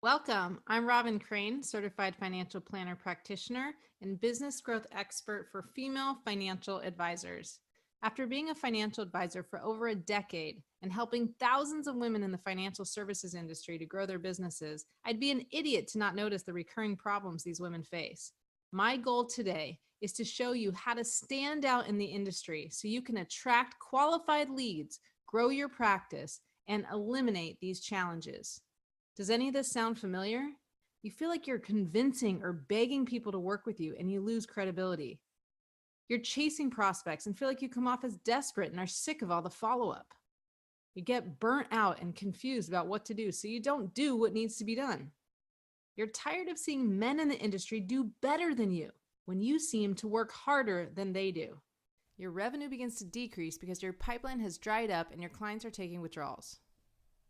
Welcome. I'm Robin Crane, certified financial planner practitioner and business growth expert for female financial advisors. After being a financial advisor for over a decade and helping thousands of women in the financial services industry to grow their businesses, I'd be an idiot to not notice the recurring problems these women face. My goal today is to show you how to stand out in the industry so you can attract qualified leads, grow your practice, and eliminate these challenges. Does any of this sound familiar? You feel like you're convincing or begging people to work with you and you lose credibility. You're chasing prospects and feel like you come off as desperate and are sick of all the follow-up. You get burnt out and confused about what to do, so you don't do what needs to be done. You're tired of seeing men in the industry do better than you when you seem to work harder than they do. Your revenue begins to decrease because your pipeline has dried up and your clients are taking withdrawals.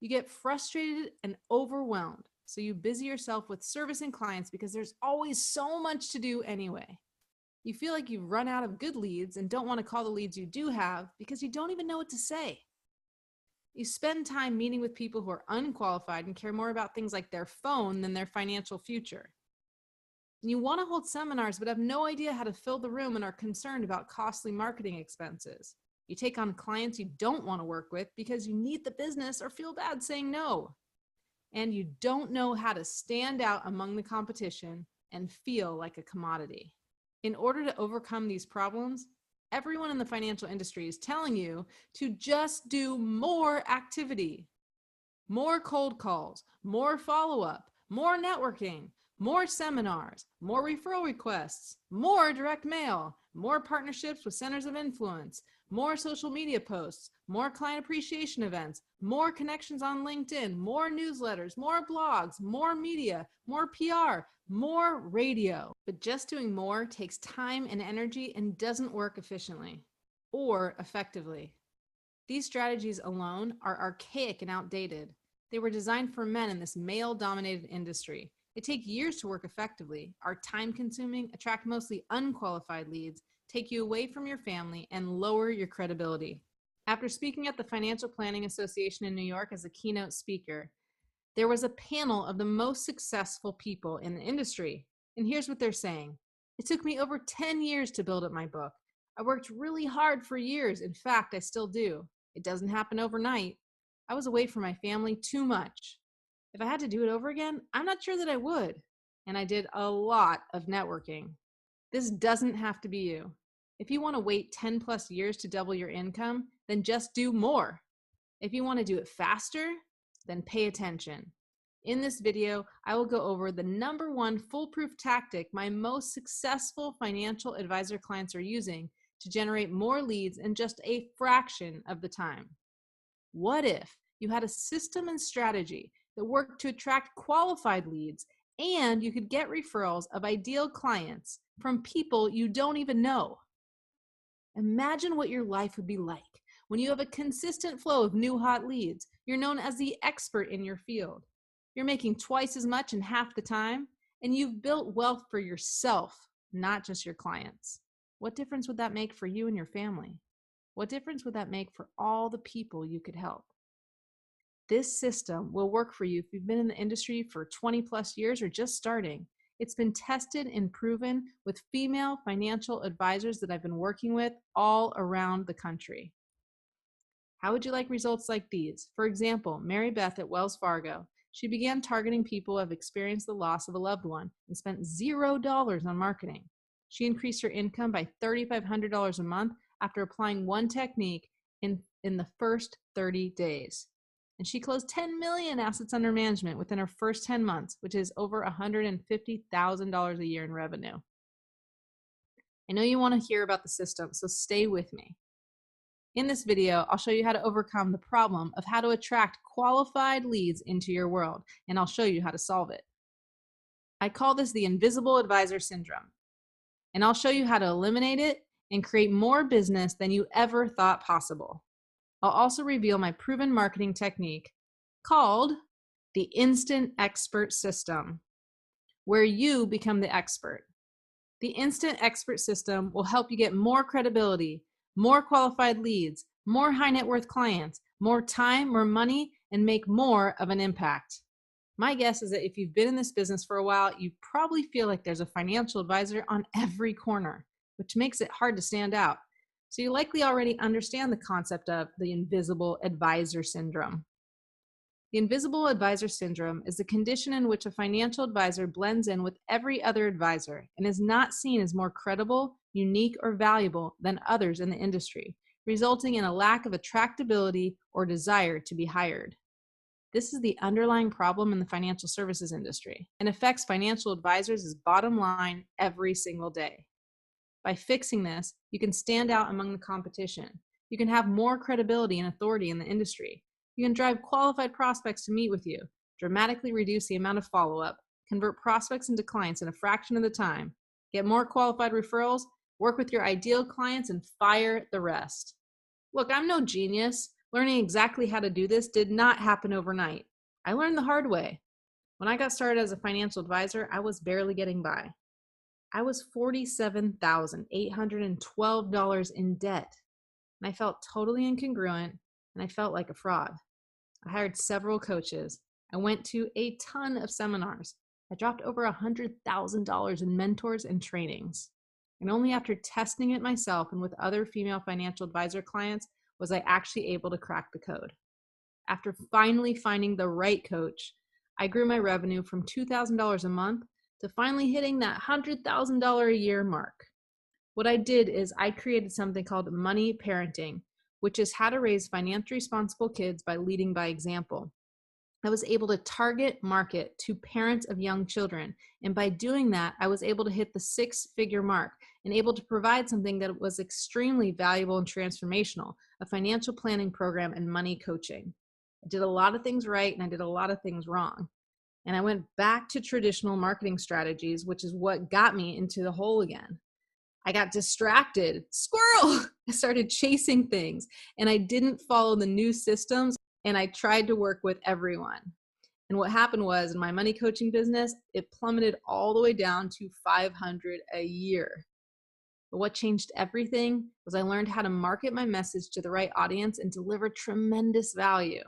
You get frustrated and overwhelmed, so you busy yourself with servicing clients because there's always so much to do anyway. You feel like you've run out of good leads and don't want to call the leads you do have because you don't even know what to say. You spend time meeting with people who are unqualified and care more about things like their phone than their financial future. And you want to hold seminars but have no idea how to fill the room and are concerned about costly marketing expenses. You take on clients you don't want to work with because you need the business or feel bad saying no. And you don't know how to stand out among the competition and feel like a commodity. In order to overcome these problems, everyone in the financial industry is telling you to just do more activity, more cold calls, more follow-up, more networking, more seminars, more referral requests, more direct mail, more partnerships with centers of influence, more social media posts, more client appreciation events, more connections on LinkedIn, more newsletters, more blogs, more media, more PR, more radio. But just doing more takes time and energy and doesn't work efficiently or effectively. These strategies alone are archaic and outdated. They were designed for men in this male-dominated industry. They take years to work effectively, are time-consuming, attract mostly unqualified leads, take you away from your family, and lower your credibility. After speaking at the Financial Planning Association in New York as a keynote speaker, there was a panel of the most successful people in the industry. And here's what they're saying. It took me over 10 years to build up my book. I worked really hard for years. In fact, I still do. It doesn't happen overnight. I was away from my family too much. If I had to do it over again, I'm not sure that I would. And I did a lot of networking. This doesn't have to be you. If you want to wait 10 plus years to double your income, then just do more. If you want to do it faster, then pay attention. In this video, I will go over the #1 foolproof tactic my most successful financial advisor clients are using to generate more leads in just a fraction of the time. What if you had a system and strategy that worked to attract qualified leads and you could get referrals of ideal clients from people you don't even know? Imagine what your life would be like when you have a consistent flow of new hot leads. You're known as the expert in your field. You're making twice as much in half the time, and you've built wealth for yourself, not just your clients. What difference would that make for you and your family? What difference would that make for all the people you could help? This system will work for you if you've been in the industry for 20 plus years or just starting. It's been tested and proven with female financial advisors that I've been working with all around the country. How would you like results like these? For example, Mary Beth at Wells Fargo. She began targeting people who have experienced the loss of a loved one and spent $0 on marketing. She increased her income by $3,500 a month after applying one technique in the first 30 days. And she closed 10 million assets under management within her first 10 months, which is over $150,000 a year in revenue. I know you want to hear about the system, so stay with me. In this video, I'll show you how to overcome the problem of how to attract qualified leads into your world, and I'll show you how to solve it. I call this the invisible advisor syndrome, and I'll show you how to eliminate it and create more business than you ever thought possible. I'll also reveal my proven marketing technique called the Instant Expert System, where you become the expert. The Instant Expert System will help you get more credibility, more qualified leads, more high net worth clients, more time, more money, and make more of an impact. My guess is that if you've been in this business for a while, you probably feel like there's a financial advisor on every corner, which makes it hard to stand out. So you likely already understand the concept of the invisible advisor syndrome. The invisible advisor syndrome is the condition in which a financial advisor blends in with every other advisor and is not seen as more credible, unique, or valuable than others in the industry, resulting in a lack of attractability or desire to be hired. This is the underlying problem in the financial services industry and affects financial advisors' bottom line every single day. By fixing this, you can stand out among the competition. You can have more credibility and authority in the industry. You can drive qualified prospects to meet with you, dramatically reduce the amount of follow-up, convert prospects into clients in a fraction of the time, get more qualified referrals, work with your ideal clients, and fire the rest. Look, I'm no genius. Learning exactly how to do this did not happen overnight. I learned the hard way. When I got started as a financial advisor, I was barely getting by. I was $47,812 in debt, and I felt totally incongruent, and I felt like a fraud. I hired several coaches. I went to a ton of seminars. I dropped over $100,000 in mentors and trainings. And only after testing it myself and with other female financial advisor clients was I actually able to crack the code. After finally finding the right coach, I grew my revenue from $2,000 a month to finally hitting that $100,000 a year mark. What I did is I created something called money parenting, which is how to raise financially responsible kids by leading by example. I was able to target market to parents of young children. And by doing that, I was able to hit the 6-figure mark and able to provide something that was extremely valuable and transformational, a financial planning program and money coaching. I did a lot of things right and I did a lot of things wrong. And I went back to traditional marketing strategies, which is what got me into the hole again. I got distracted. Squirrel! I started chasing things and I didn't follow the new systems and I tried to work with everyone. And what happened was in my money coaching business, it plummeted all the way down to $500 a year. But what changed everything was I learned how to market my message to the right audience and deliver tremendous value.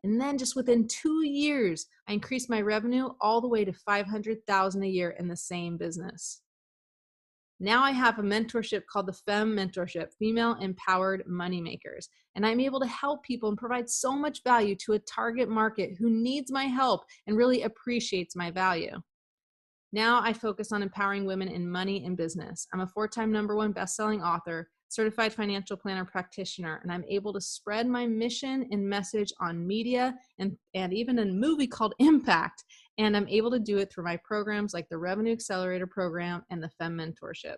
And then just within 2 years, I increased my revenue all the way to $500,000 a year in the same business. Now I have a mentorship called the Femme Mentorship, Female Empowered Moneymakers, and I'm able to help people and provide so much value to a target market who needs my help and really appreciates my value. Now I focus on empowering women in money and business. I'm a 4-time #1 best-selling author, certified financial planner practitioner, and I'm able to spread my mission and message on media and even a movie called Impact. And I'm able to do it through my programs like the Revenue Accelerator program and the Femme Mentorship.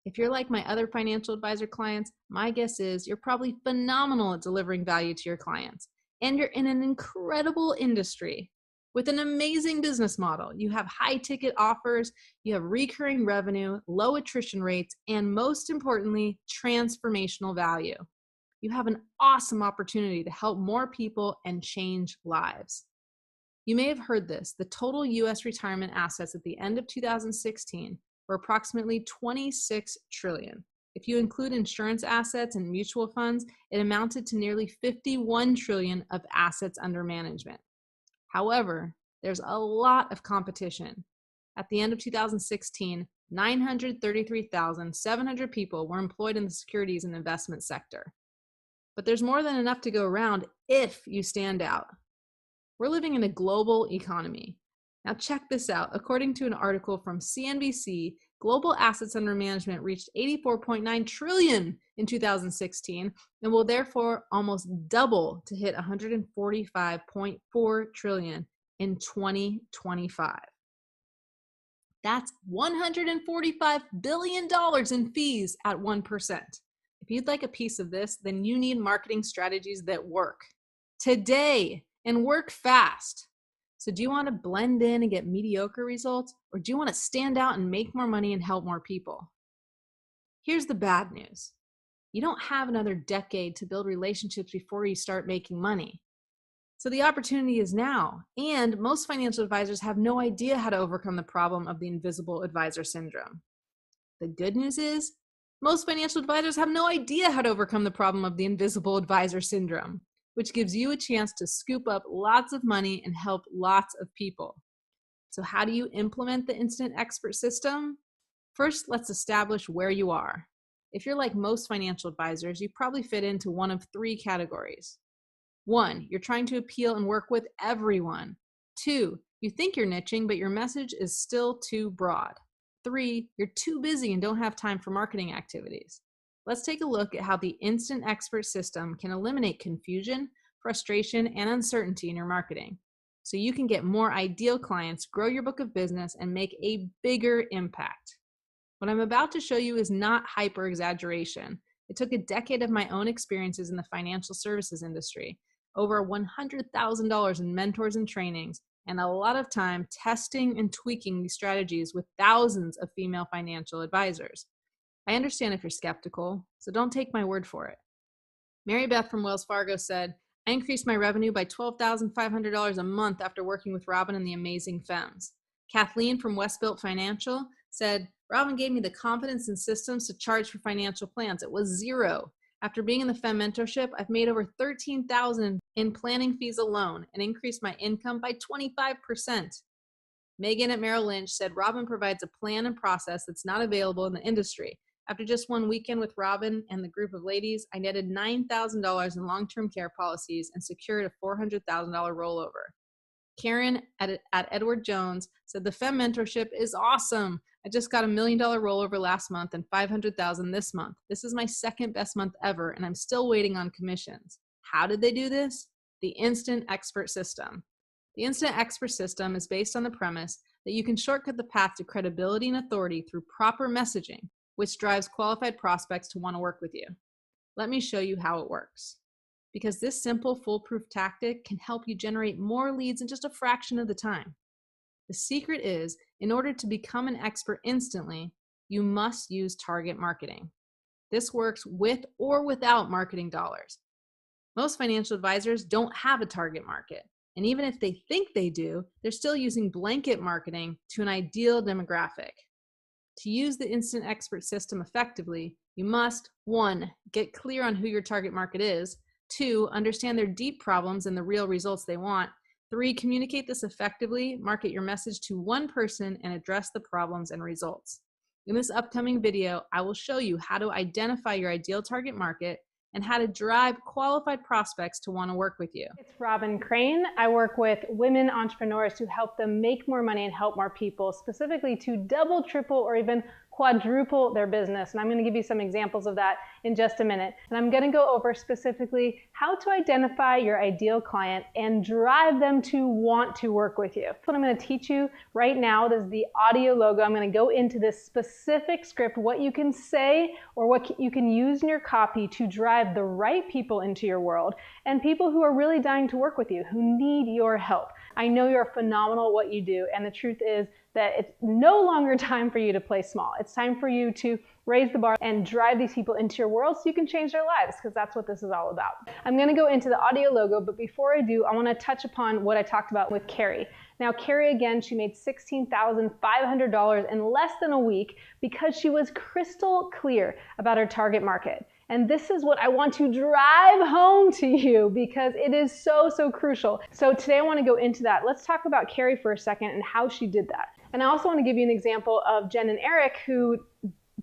If you're like my other financial advisor clients, my guess is you're probably phenomenal at delivering value to your clients. And you're in an incredible industry with an amazing business model. You have high ticket offers, you have recurring revenue, low attrition rates, and most importantly, transformational value. You have an awesome opportunity to help more people and change lives. You may have heard this. The total US retirement assets at the end of 2016 were approximately $26 trillion. If you include insurance assets and mutual funds, it amounted to nearly $51 trillion of assets under management. However, there's a lot of competition. At the end of 2016, 933,700 people were employed in the securities and investment sector. But there's more than enough to go around if you stand out. We're living in a global economy. Now check this out. According to an article from CNBC, global assets under management reached $84.9 trillion in 2016 and will therefore almost double to hit $145.4 trillion in 2025. That's $145 billion in fees at 1%. If you'd like a piece of this, then you need marketing strategies that work today and work fast. So do you want to blend in and get mediocre results, or do you want to stand out and make more money and help more people? Here's the bad news. You don't have another decade to build relationships before you start making money. So the opportunity is now, and most financial advisors have no idea how to overcome the problem of the invisible advisor syndrome. The good news is, most financial advisors have no idea how to overcome the problem of the invisible advisor syndrome. which gives you a chance to scoop up lots of money and help lots of people. So how do you implement the Instant Expert system? First, let's establish where you are. If you're like most financial advisors, you probably fit into one of three categories. 1, you're trying to appeal and work with everyone. 2, you think you're niching, but your message is still too broad. 3, you're too busy and don't have time for marketing activities. Let's take a look at how the Instant Expert system can eliminate confusion, frustration, and uncertainty in your marketing, so you can get more ideal clients, grow your book of business, and make a bigger impact. What I'm about to show you is not hyper exaggeration. It took a decade of my own experiences in the financial services industry, over $100,000 in mentors and trainings, and a lot of time testing and tweaking these strategies with thousands of female financial advisors. I understand if you're skeptical, so don't take my word for it. Mary Beth from Wells Fargo said, I increased my revenue by $12,500 a month after working with Robin and the Amazing Femmes. Kathleen from Westbuilt Financial said, Robin gave me the confidence and systems to charge for financial plans. It was zero. After being in the Femme mentorship, I've made over $13,000 in planning fees alone and increased my income by 25%. Megan at Merrill Lynch said, Robin provides a plan and process that's not available in the industry. After just one weekend with Robin and the group of ladies, I netted $9,000 in long-term care policies and secured a $400,000 rollover. Karen at Edward Jones said, the Femme mentorship is awesome. I just got $1 million rollover last month and $500,000 this month. This is my second best month ever, and I'm still waiting on commissions. How did they do this? The Instant Expert system. The Instant Expert system is based on the premise that you can shortcut the path to credibility and authority through proper messaging, which drives qualified prospects to want to work with you. Let me show you how it works. Because this simple foolproof tactic can help you generate more leads in just a fraction of the time. The secret is, in order to become an expert instantly, you must use target marketing. This works with or without marketing dollars. Most financial advisors don't have a target market, and even if they think they do, they're still using blanket marketing to an ideal demographic. To use the Instant Expert system effectively, you must, 1, get clear on who your target market is, 2, understand their deep problems and the real results they want, 3, communicate this effectively, market your message to one person, and address the problems and results. In this upcoming video, I will show you how to identify your ideal target market and how to drive qualified prospects to want to work with you. It's Robin Crane. I work with women entrepreneurs to help them make more money and help more people, specifically to double, triple, or even quadruple their business. And I'm going to give you some examples of that in just a minute. And I'm going to go over specifically how to identify your ideal client and drive them to want to work with you. That's what I'm going to teach you right now. This is the audio logo. I'm going to go into this specific script, what you can say or what you can use in your copy to drive the right people into your world and people who are really dying to work with you, who need your help. I know you're phenomenal at what you do, and the truth is that it's no longer time for you to play small. It's time for you to raise the bar and drive these people into your world so you can change their lives, because that's what this is all about. I'm going to go into the audio logo, but before I do, I want to touch upon what I talked about with Carrie. Now, Carrie, again, she made $16,500 in less than a week because she was crystal clear about her target market. And this is what I want to drive home to you because it is so, so crucial. So today I want to go into that. Let's talk about Carrie for a second and how she did that. And I also want to give you an example of Jen and Eric, who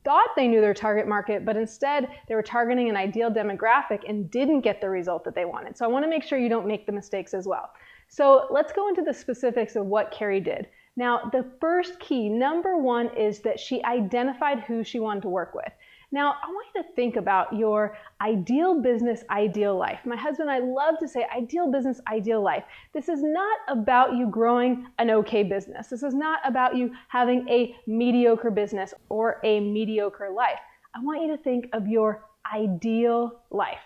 thought they knew their target market, but instead they were targeting an ideal demographic and didn't get the result that they wanted. So I want to make sure you don't make the mistakes as well. So let's go into the specifics of what Carrie did. Now, the first key, number one, is that she identified who she wanted to work with. Now, I want you to think about your ideal business, ideal life. My husband and I love to say ideal business, ideal life. This is not about you growing an okay business. This is not about you having a mediocre business or a mediocre life. I want you to think of your ideal life.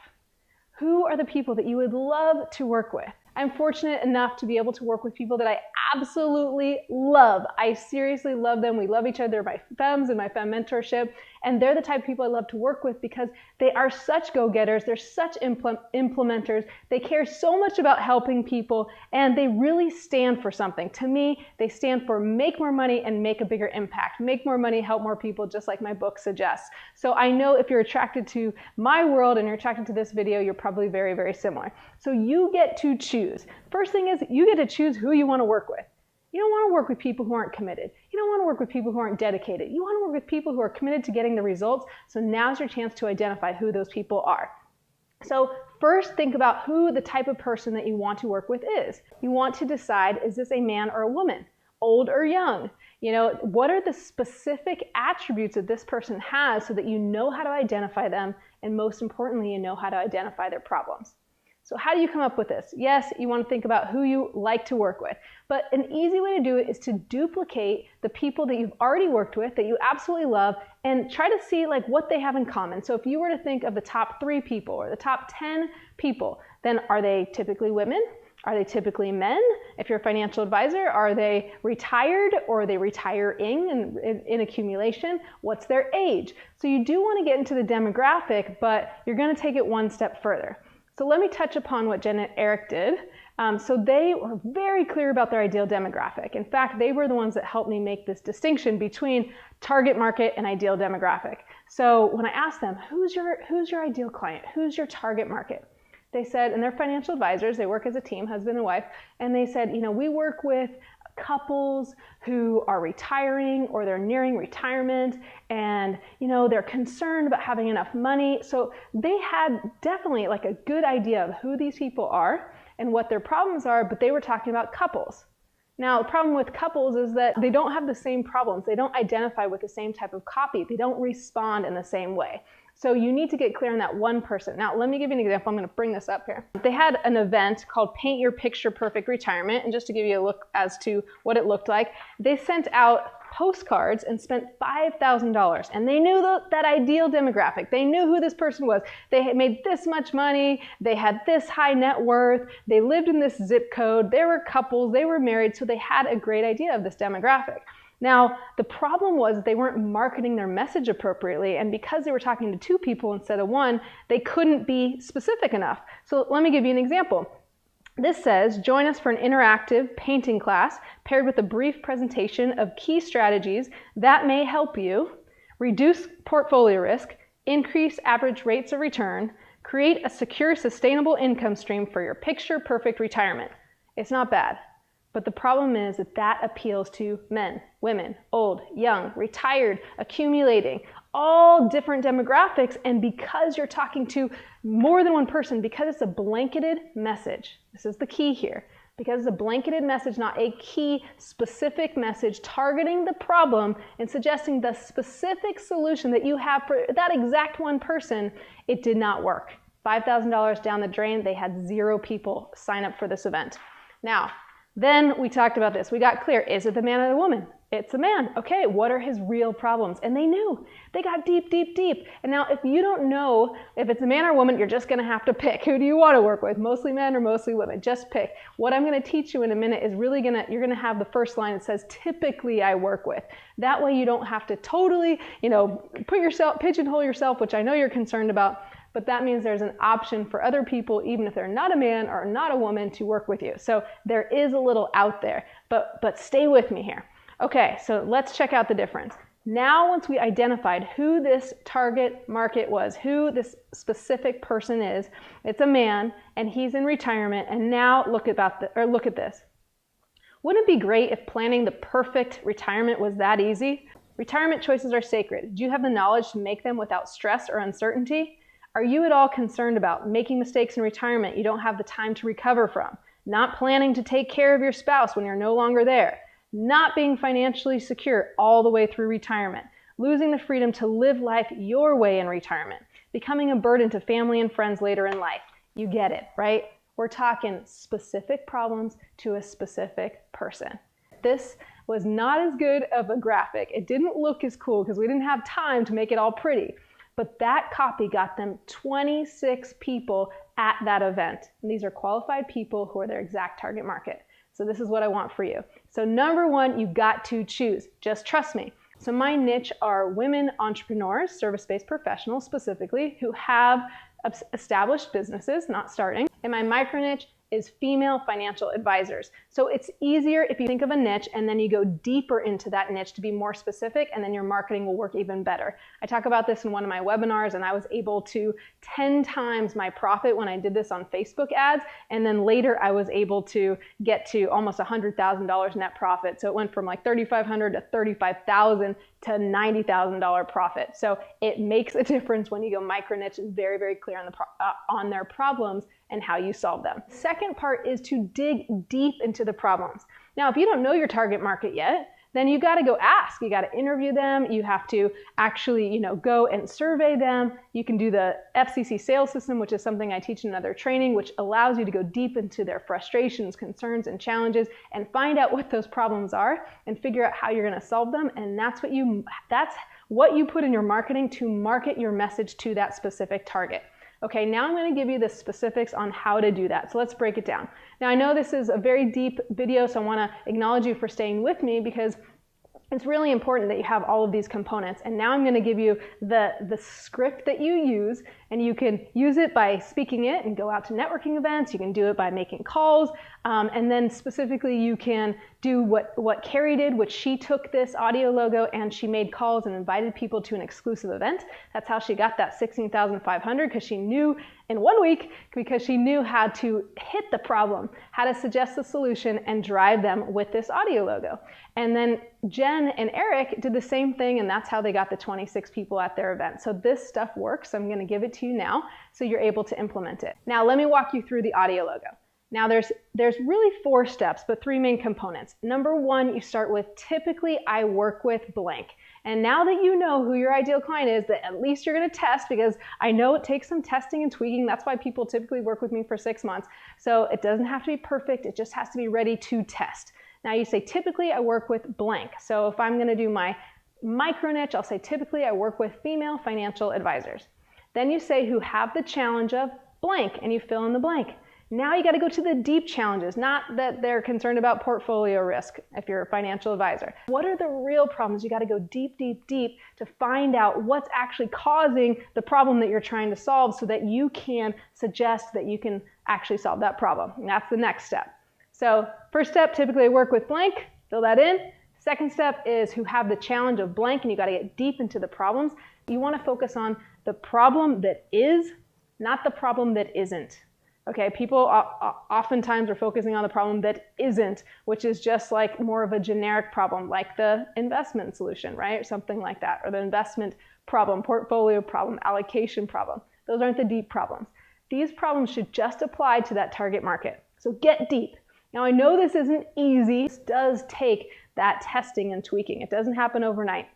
Who are the people that you would love to work with? I'm fortunate enough to be able to work with people that I absolutely love. I seriously love them. We love each other. They're my femmes in my femme mentorship. And they're the type of people I love to work with because they are such go-getters. They're such implementers. They care so much about helping people, and they really stand for something. To me, they stand for make more money and make a bigger impact. Make more money, help more people, just like my book suggests. So I know if you're attracted to my world and you're attracted to this video, you're probably very, very similar. So you get to choose. First thing is you get to choose who you want to work with. You don't want to work with people who aren't committed. You don't want to work with people who aren't dedicated. You want to work with people who are committed to getting the results. So now's your chance to identify who those people are. So first, think about who the type of person that you want to work with is. You want to decide, is this a man or a woman? Old or young? You know, what are the specific attributes that this person has so that you know how to identify them, and most importantly, you know how to identify their problems. So how do you come up with this? Yes, you want to think about who you like to work with, but an easy way to do it is to duplicate the people that you've already worked with, that you absolutely love, and try to see like what they have in common. So if you were to think of the top 3 people or the top 10 people, then are they typically women? Are they typically men? If you're a financial advisor, are they retired or are they retiring in accumulation? What's their age? So you do want to get into the demographic, but you're going to take it one step further. So let me touch upon what Jen and Eric did. So they were very clear about their ideal demographic. In fact, they were the ones that helped me make this distinction between target market and ideal demographic. So when I asked them, who's your ideal client? Who's your target market? They said, and they're financial advisors, they work as a team, husband and wife, and they said, you know, we work with couples who are retiring or they're nearing retirement, and you know, they're concerned about having enough money. So they had definitely like a good idea of who these people are and what their problems are, but they were talking about couples. Now, the problem with couples is that they don't have the same problems. They don't identify with the same type of copy. They don't respond in the same way. So you need to get clear on that one person. Now, let me give you an example. I'm going to bring this up here. They had an event called Paint Your Picture Perfect Retirement. And just to give you a look as to what it looked like, they sent out postcards and spent $5,000. And they knew that ideal demographic. They knew who this person was. They had made this much money. They had this high net worth. They lived in this zip code. They were couples. They were married. So they had a great idea of this demographic. Now, the problem was they weren't marketing their message appropriately, and because they were talking to 2 people instead of 1, they couldn't be specific enough. So let me give you an example. This says, join us for an interactive painting class paired with a brief presentation of key strategies that may help you reduce portfolio risk, increase average rates of return, create a secure, sustainable income stream for your picture-perfect retirement. It's not bad. But the problem is that appeals to men, women, old, young, retired, accumulating, all different demographics. And because you're talking to more than one person, because it's a blanketed message, this is the key here, because it's a blanketed message, not a key specific message targeting the problem and suggesting the specific solution that you have for that exact one person, it did not work. $5,000 down the drain. They had 0 people sign up for this event. Now, then we talked about this. We got clear. Is it the man or the woman? It's a man. Okay, what are his real problems? And they knew. They got deep, deep, deep. And now if you don't know if it's a man or a woman, you're just going to have to pick. Who do you want to work with? Mostly men or mostly women? Just pick. What I'm going to teach you in a minute is you're going to have the first line that says, typically I work with. That way you don't have to totally, pigeonhole yourself, which I know you're concerned about. But that means there's an option for other people, even if they're not a man or not a woman, to work with you. So there is a little out there, but stay with me here. Okay, so let's check out the difference. Now, once we identified who this target market was, who this specific person is, it's a man and he's in retirement. And now look at this. Wouldn't it be great if planning the perfect retirement was that easy? Retirement choices are sacred. Do you have the knowledge to make them without stress or uncertainty? Are you at all concerned about making mistakes in retirement you don't have the time to recover from? Not planning to take care of your spouse when you're no longer there? Not being financially secure all the way through retirement? Losing the freedom to live life your way in retirement? Becoming a burden to family and friends later in life? You get it, right? We're talking specific problems to a specific person. This was not as good of a graphic. It didn't look as cool because we didn't have time to make it all pretty. But that copy got them 26 people at that event. And these are qualified people who are their exact target market. So this is what I want for you. So number one, you got to choose. Just trust me. So my niche are women entrepreneurs, service-based professionals specifically, who have established businesses, not starting. And my micro niche is female financial advisors. So it's easier if you think of a niche and then you go deeper into that niche to be more specific, and then your marketing will work even better. I talk about this in one of my webinars, and I was able to 10 times my profit when I did this on Facebook ads. And then later I was able to get to almost $100,000 net profit. So it went from like $3,500 to $35,000 to $90,000 profit. So it makes a difference when you go micro niche and very, very clear on their problems and how you solve them. Second part is to dig deep into the problems. Now, if you don't know your target market yet, then you got to go ask. You got to interview them. You have to actually, go and survey them. You can do the FCC sales system, which is something I teach in another training, which allows you to go deep into their frustrations, concerns, and challenges and find out what those problems are and figure out how you're going to solve them. And that's what you put in your marketing to market your message to that specific target. Okay, now I'm going to give you the specifics on how to do that. So let's break it down. Now I know this is a very deep video, so I want to acknowledge you for staying with me because it's really important that you have all of these components. And now I'm going to give you the script that you use, and you can use it by speaking it and go out to networking events. You can do it by making calls. And then specifically you can do what Carrie did, which she took this audio logo and she made calls and invited people to an exclusive event. That's how she got that $16,500, because she knew in 1 week, because she knew how to hit the problem, how to suggest the solution and drive them with this audio logo. And then Jen and Eric did the same thing, and that's how they got the 26 people at their event. So this stuff works. So I'm going to give it to you now so you're able to implement it. Now let me walk you through the audio logo. Now there's really 4 steps, but 3 main components. Number 1, you start with typically I work with blank. And now that you know who your ideal client is, that at least you're going to test, because I know it takes some testing and tweaking. That's why people typically work with me for 6 months. So it doesn't have to be perfect. It just has to be ready to test. Now you say, typically I work with blank. So if I'm going to do my micro niche, I'll say typically I work with female financial advisors. Then you say who have the challenge of blank, and you fill in the blank. Now you got to go to the deep challenges, not that they're concerned about portfolio risk if you're a financial advisor. What are the real problems? You got to go deep, deep, deep to find out what's actually causing the problem that you're trying to solve, so that you can suggest that you can actually solve that problem. And that's the next step. So first step, typically I work with blank, fill that in. Second step is who have the challenge of blank, and you got to get deep into the problems. You want to focus on the problem that is, not the problem that isn't. Okay, people oftentimes are focusing on the problem that isn't, which is just like more of a generic problem, like the investment solution, right? Or something like that, or the investment problem, portfolio problem, allocation problem. Those aren't the deep problems. These problems should just apply to that target market. So get deep. Now I know this isn't easy. This does take that testing and tweaking. It doesn't happen overnight,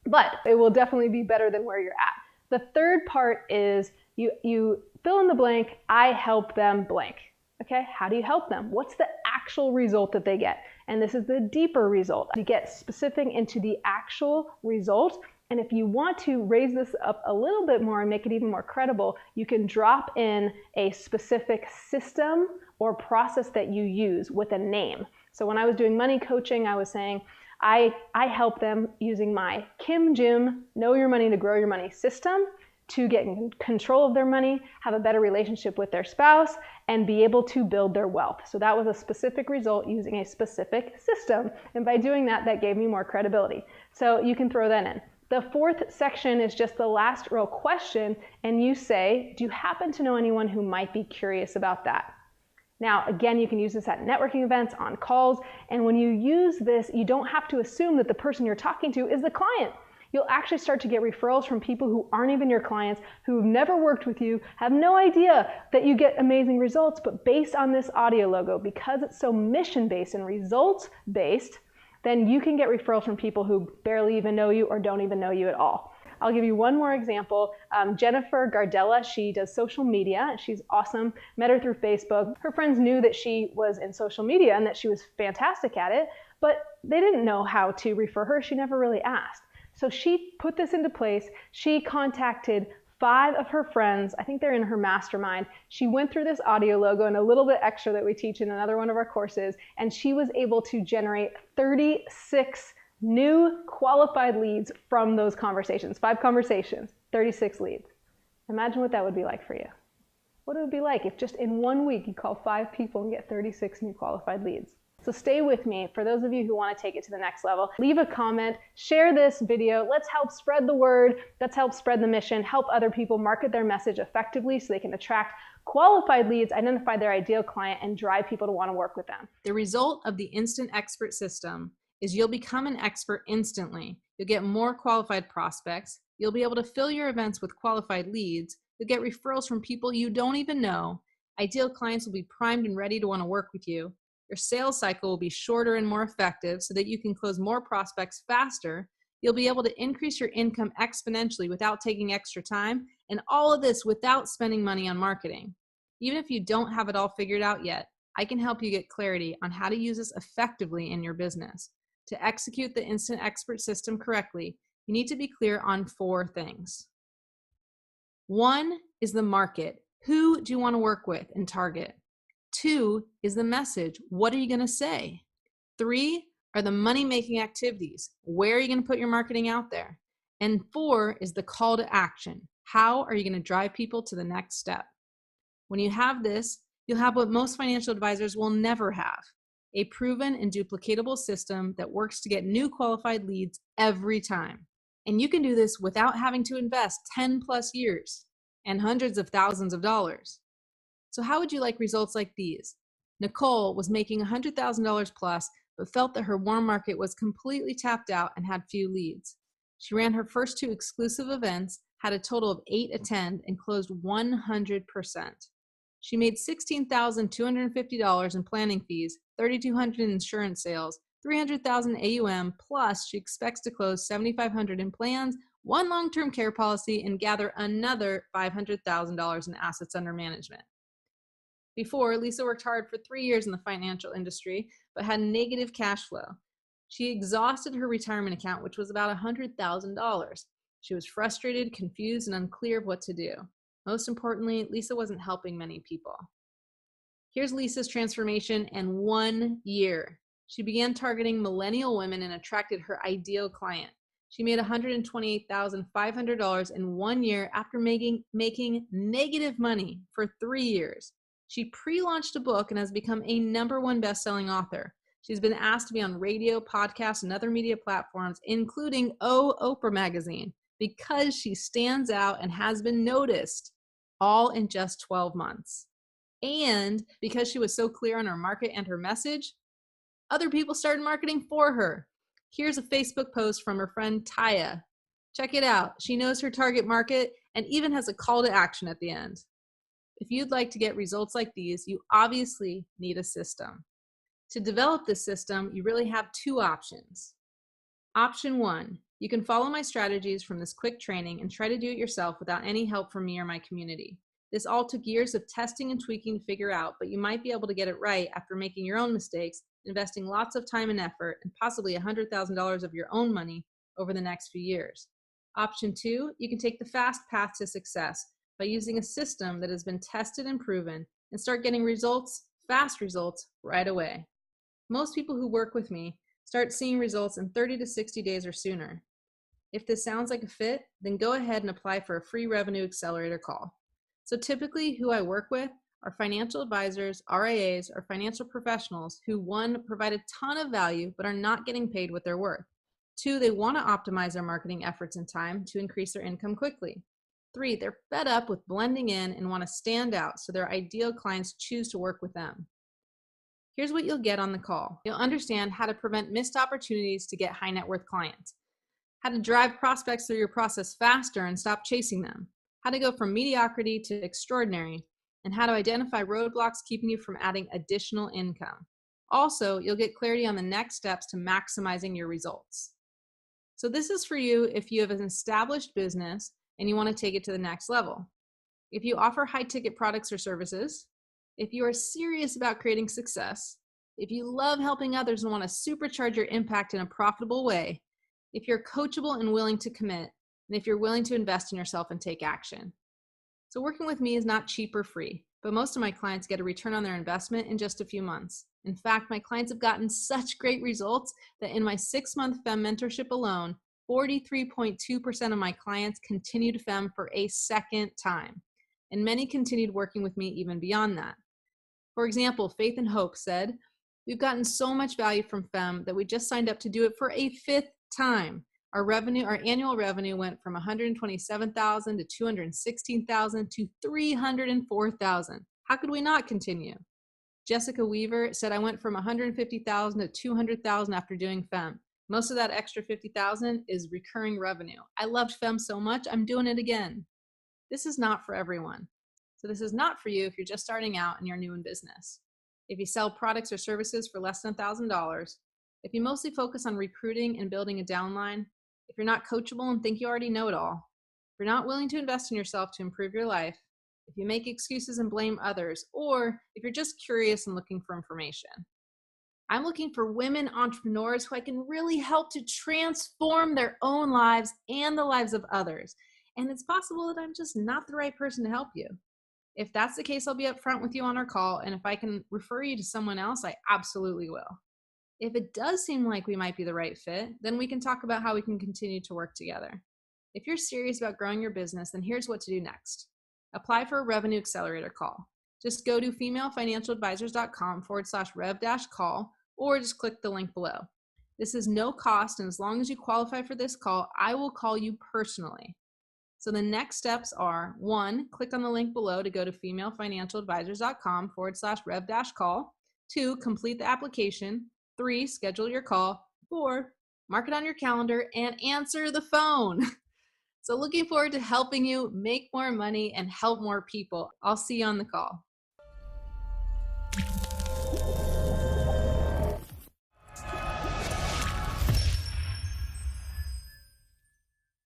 but it will definitely be better than where you're at. The third part is you fill in the blank, I help them blank. Okay, how do you help them? What's the actual result that they get? And this is the deeper result. You get specific into the actual result. And if you want to raise this up a little bit more and make it even more credible, you can drop in a specific system or process that you use with a name. So when I was doing money coaching, I was saying, I help them using my Kim Jim Know Your Money to Grow Your Money system to get in control of their money, have a better relationship with their spouse, and be able to build their wealth. So that was a specific result using a specific system. And by doing that, that gave me more credibility. So you can throw that in. The fourth section is just the last real question, and you say, do you happen to know anyone who might be curious about that? Now, again, you can use this at networking events, on calls, and when you use this, you don't have to assume that the person you're talking to is the client. You'll actually start to get referrals from people who aren't even your clients, who've never worked with you, have no idea that you get amazing results, but based on this audio logo, because it's so mission-based and results-based, then you can get referrals from people who barely even know you or don't even know you at all. I'll give you one more example. Jennifer Gardella, she does social media. She's awesome. Met her through Facebook. Her friends knew that she was in social media and that she was fantastic at it, but they didn't know how to refer her. She never really asked. So she put this into place. She contacted 5 of her friends, I think they're in her mastermind, she went through this audio logo and a little bit extra that we teach in another one of our courses, and she was able to generate 36 new qualified leads from those conversations. 5 conversations, 36 leads. Imagine what that would be like for you. What it would be like if just in 1 week you call 5 people and get 36 new qualified leads. So stay with me. For those of you who want to take it to the next level, leave a comment, share this video. Let's help spread the word. Let's help spread the mission, help other people market their message effectively so they can attract qualified leads, identify their ideal client, and drive people to want to work with them. The result of the Instant Expert system is you'll become an expert instantly. You'll get more qualified prospects. You'll be able to fill your events with qualified leads. You'll get referrals from people you don't even know. Ideal clients will be primed and ready to want to work with you. Your sales cycle will be shorter and more effective so that you can close more prospects faster. You'll be able to increase your income exponentially without taking extra time, and all of this without spending money on marketing. Even if you don't have it all figured out yet, I can help you get clarity on how to use this effectively in your business. To execute the Instant Expert system correctly, you need to be clear on 4 things. 1 is the market. Who do you want to work with and target? 2 is the message. What are you going to say? 3 are the money-making activities. Where are you going to put your marketing out there? And 4 is the call to action. How are you going to drive people to the next step? When you have this, you'll have what most financial advisors will never have: a proven and duplicatable system that works to get new qualified leads every time. And you can do this without having to invest 10 plus years and hundreds of thousands of dollars. So how would you like results like these? Nicole was making $100,000 plus, but felt that her warm market was completely tapped out and had few leads. She ran her first 2 exclusive events, had a total of 8 attend, and closed 100%. She made $16,250 in planning fees, $3,200 in insurance sales, $300,000 AUM, plus she expects to close $7,500 in plans, 1 long-term care policy, and gather another $500,000 in assets under management. Before, Lisa worked hard for 3 years in the financial industry, but had negative cash flow. She exhausted her retirement account, which was about $100,000. She was frustrated, confused, and unclear of what to do. Most importantly, Lisa wasn't helping many people. Here's Lisa's transformation in 1 year. She began targeting millennial women and attracted her ideal client. She made $128,500 in 1 year after making negative money for 3 years. She pre-launched a book and has become a #1 best-selling author. She's been asked to be on radio, podcasts, and other media platforms, including Oprah magazine, because she stands out and has been noticed, all in just 12 months. And because she was so clear on her market and her message, other people started marketing for her. Here's a Facebook post from her friend Taya. Check it out. She knows her target market and even has a call to action at the end. If you'd like to get results like these, you obviously need a system. To develop this system, you really have 2 options. Option 1, you can follow my strategies from this quick training and try to do it yourself without any help from me or my community. This all took years of testing and tweaking to figure out, but you might be able to get it right after making your own mistakes, investing lots of time and effort, and possibly $100,000 of your own money over the next few years. Option 2, you can take the fast path to success by using a system that has been tested and proven and start getting results, fast results, right away. Most people who work with me start seeing results in 30 to 60 days or sooner. If this sounds like a fit, then go ahead and apply for a free revenue accelerator call. So typically who I work with are financial advisors, RIAs, or financial professionals who, 1, provide a ton of value but are not getting paid what they're worth. 2, they want to optimize their marketing efforts and time to increase their income quickly. 3, they're fed up with blending in and want to stand out so their ideal clients choose to work with them. Here's what you'll get on the call. You'll understand how to prevent missed opportunities to get high net worth clients, how to drive prospects through your process faster and stop chasing them, how to go from mediocrity to extraordinary, and how to identify roadblocks keeping you from adding additional income. Also, you'll get clarity on the next steps to maximizing your results. So this is for you if you have an established business and you want to take it to the next level. If you offer high-ticket products or services, if you are serious about creating success, if you love helping others and want to supercharge your impact in a profitable way, if you're coachable and willing to commit, and if you're willing to invest in yourself and take action. So working with me is not cheap or free, but most of my clients get a return on their investment in just a few months. In fact, my clients have gotten such great results that in my 6-month FEM mentorship alone, 43.2% of my clients continued FEM for a second time, and many continued working with me even beyond that. For example, Faith and Hope said, "We've gotten so much value from FEM that we just signed up to do it for a 5th time. Our annual revenue went from $127,000 to $216,000 to $304,000. How could we not continue?" Jessica Weaver said, "I went from $150,000 to $200,000 after doing FEM. Most of that extra $50,000 is recurring revenue. I loved FEM so much, I'm doing it again." This is not for everyone. So this is not for you if you're just starting out and you're new in business. If you sell products or services for less than $1,000, if you mostly focus on recruiting and building a downline, if you're not coachable and think you already know it all, if you're not willing to invest in yourself to improve your life, if you make excuses and blame others, or if you're just curious and looking for information. I'm looking for women entrepreneurs who I can really help to transform their own lives and the lives of others. And it's possible that I'm just not the right person to help you. If that's the case, I'll be upfront with you on our call, and if I can refer you to someone else, I absolutely will. If it does seem like we might be the right fit, then we can talk about how we can continue to work together. If you're serious about growing your business, then here's what to do next. Apply for a Revenue Accelerator call. Just go to femalefinancialadvisors.com/rev-call, or just click the link below. This is no cost, and as long as you qualify for this call, I will call you personally. So the next steps are: 1, click on the link below to go to femalefinancialadvisors.com/rev-call. 2, complete the application. 3, schedule your call. 4, mark it on your calendar and answer the phone. So looking forward to helping you make more money and help more people. I'll see you on the call.